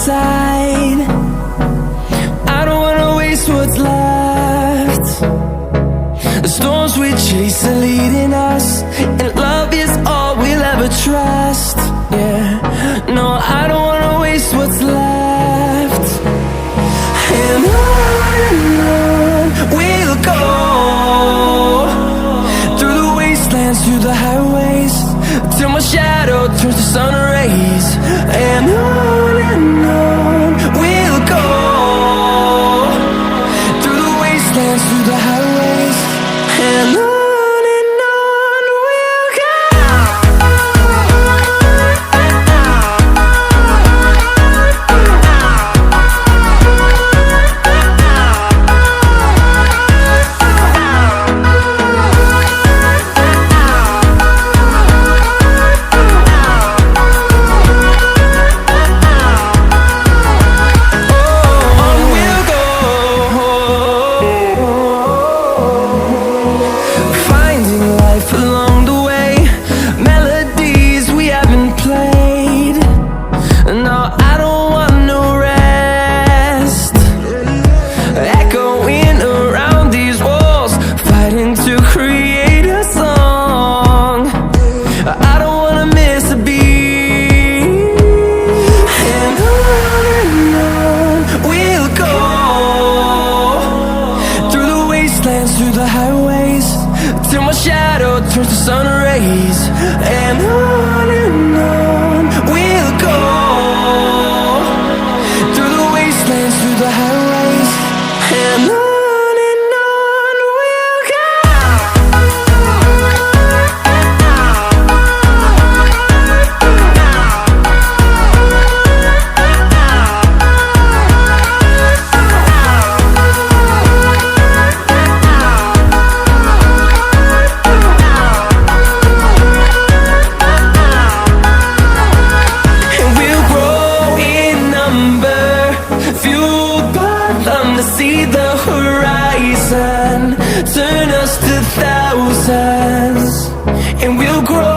side. I don't wanna waste what's left. The storms we chase are leading us, and love is all we'll ever trust. Yeah, no, I don't wanna waste what's left. And on we'll go, through the wastelands, through the highways, till my shadow turns to sun rays. And on we'll go, through the wastelands, through the highways, and on we'll go. Through the highways, till my shadow turns to sun rays. And on we'll go, through the wastelands, through the highways, and on we'll go. See the horizon turn us to thousands, and we'll grow